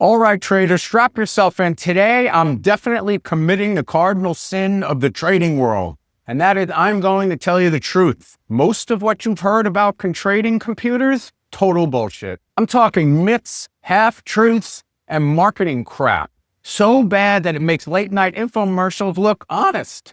All right, traders, strap yourself in. Today, I'm definitely committing the cardinal sin of the trading world, and that is I'm going to tell you the truth. Most of what you've heard about trading computers, total bullshit. I'm talking myths, half-truths, and marketing crap. So bad that it makes late-night infomercials look honest.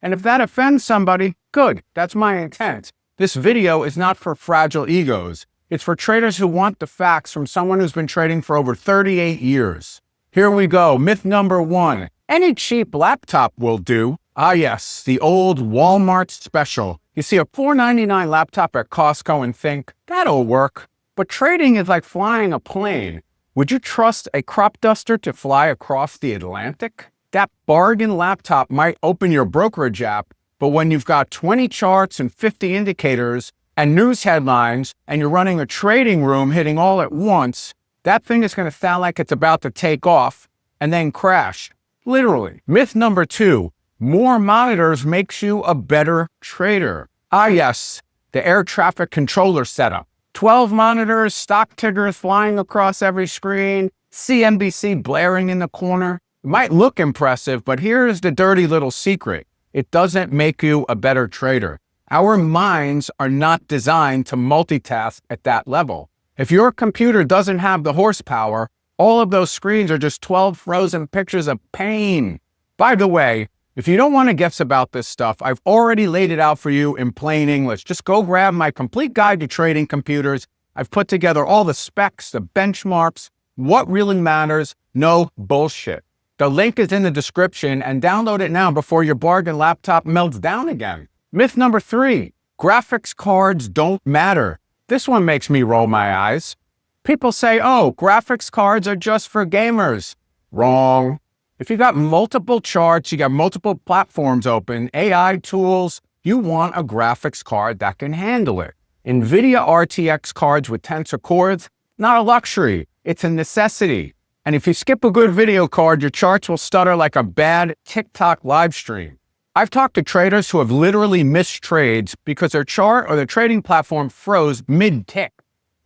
And if that offends somebody, good, that's my intent. This video is not for fragile egos. It's for traders who want the facts from someone who's been trading for over 38 years. Here we go. Myth number 1. Any cheap laptop will do. Ah yes, the old Walmart special. You see a $4.99 laptop at Costco and think, that'll work. But trading is like flying a plane. Would you trust a crop duster to fly across the Atlantic? That bargain laptop might open your brokerage app, but when you've got 20 charts and 50 indicators, and news headlines, and you're running a trading room hitting all at once, that thing is going to sound like it's about to take off and then crash. Literally. Myth number 2, more monitors makes you a better trader. Ah yes, the air traffic controller setup. 12 monitors, stock tickers flying across every screen, CNBC blaring in the corner. It might look impressive, but here's the dirty little secret. It doesn't make you a better trader. Our minds are not designed to multitask at that level. If your computer doesn't have the horsepower, all of those screens are just 12 frozen pictures of pain. By the way, if you don't want to guess about this stuff, I've already laid it out for you in plain English. Just go grab my complete guide to trading computers. I've put together all the specs, the benchmarks, what really matters, no bullshit. The link is in the description and download it now before your bargain laptop melts down again. Myth number 3, graphics cards don't matter. This one makes me roll my eyes. People say, oh, graphics cards are just for gamers. Wrong. If you got multiple charts, you got multiple platforms open, AI tools, you want a graphics card that can handle it. NVIDIA RTX cards with Tensor cores, not a luxury, it's a necessity. And if you skip a good video card, your charts will stutter like a bad TikTok live stream. I've talked to traders who have literally missed trades because their chart or their trading platform froze mid-tick.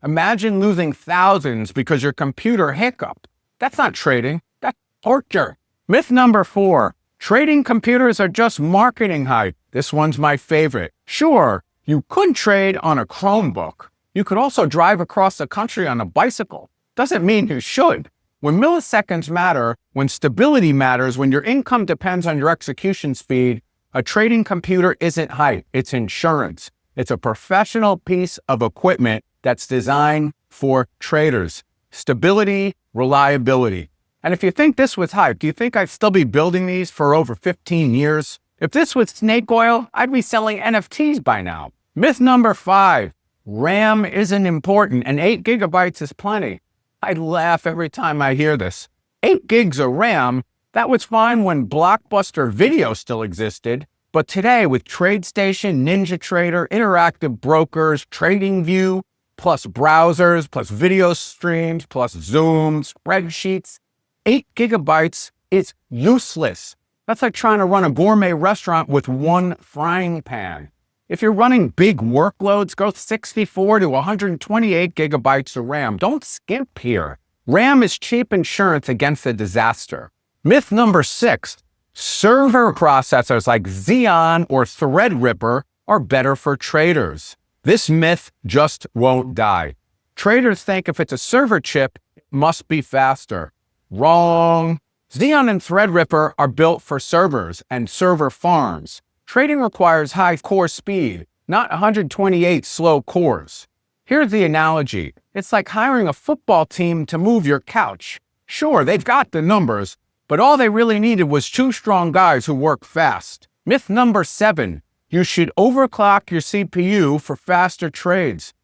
Imagine losing thousands because your computer hiccuped. That's not trading, that's torture. Myth number 4, trading computers are just marketing hype. This one's my favorite. Sure, you could trade on a Chromebook. You could also drive across the country on a bicycle. Doesn't mean you should. When milliseconds matter, when stability matters, when your income depends on your execution speed, a trading computer isn't hype, it's insurance. It's a professional piece of equipment that's designed for traders. Stability, reliability. And if you think this was hype, do you think I'd still be building these for over 15 years? If this was snake oil, I'd be selling NFTs by now. Myth number 5, RAM isn't important and 8 gigabytes is plenty. I laugh every time I hear this. 8 gigs of RAM, that was fine when Blockbuster Video still existed, but today with TradeStation, NinjaTrader, Interactive Brokers, TradingView, plus browsers, plus video streams, plus Zoom, spreadsheets, 8 gigabytes is useless. That's like trying to run a gourmet restaurant with one frying pan. If you're running big workloads, go 64 to 128 gigabytes of RAM. Don't skimp here. RAM is cheap insurance against a disaster. Myth number 6, server processors like Xeon or Threadripper are better for traders. This myth just won't die. Traders think if it's a server chip, it must be faster. Wrong. Xeon and Threadripper are built for servers and server farms. Trading requires high core speed, not 128 slow cores. Here's the analogy. It's like hiring a football team to move your couch. Sure, they've got the numbers, but all they really needed was 2 strong guys who work fast. Myth number 7, you should overclock your CPU for faster trades.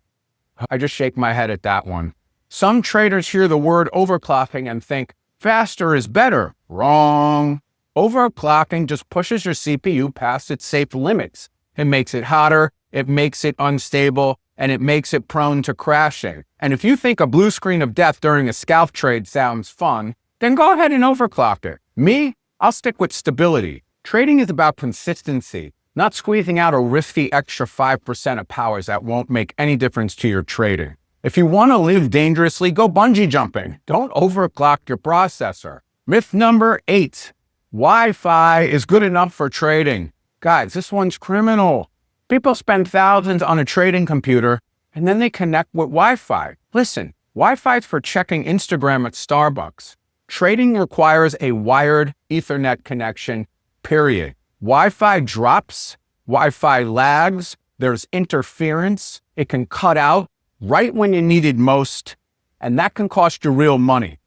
I just shake my head at that one. Some traders hear the word overclocking and think, faster is better. Wrong. Overclocking just pushes your CPU past its safe limits. It makes it hotter, it makes it unstable, and it makes it prone to crashing. And if you think a blue screen of death during a scalp trade sounds fun, then go ahead and overclock it. Me, I'll stick with stability. Trading is about consistency, not squeezing out a risky extra 5% of powers that won't make any difference to your trading. If you want to live dangerously, go bungee jumping. Don't overclock your processor. Myth number 8, Wi-Fi is good enough for trading. Guys, this one's criminal. People spend thousands on a trading computer and then they connect with Wi-Fi. Listen, Wi-Fi is for checking Instagram at Starbucks. Trading requires a wired Ethernet connection, period. Wi-Fi drops, Wi-Fi lags, there's interference, it can cut out right when you need it most, and that can cost you real money.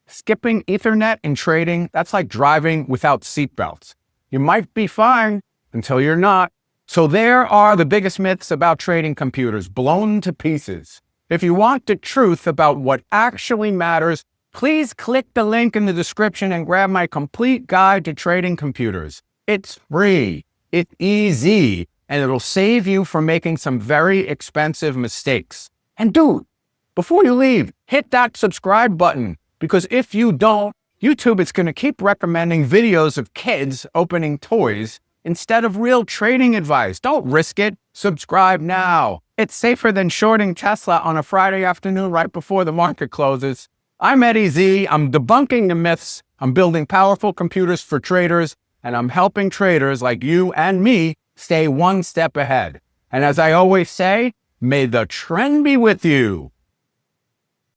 Skipping Ethernet in trading, that's like driving without seatbelts. You might be fine until you're not. So there are the biggest myths about trading computers, blown to pieces. If you want the truth about what actually matters, please click the link in the description and grab my complete guide to trading computers. It's free, it's easy, and it'll save you from making some very expensive mistakes. And dude, before you leave, hit that subscribe button, because if you don't, YouTube is going to keep recommending videos of kids opening toys instead of real trading advice. Don't risk it. Subscribe now. It's safer than shorting Tesla on a Friday afternoon right before the market closes. I'm Eddie Z. I'm debunking the myths. I'm building powerful computers for traders, and I'm helping traders like you and me stay one step ahead. And as I always say, may the trend be with you.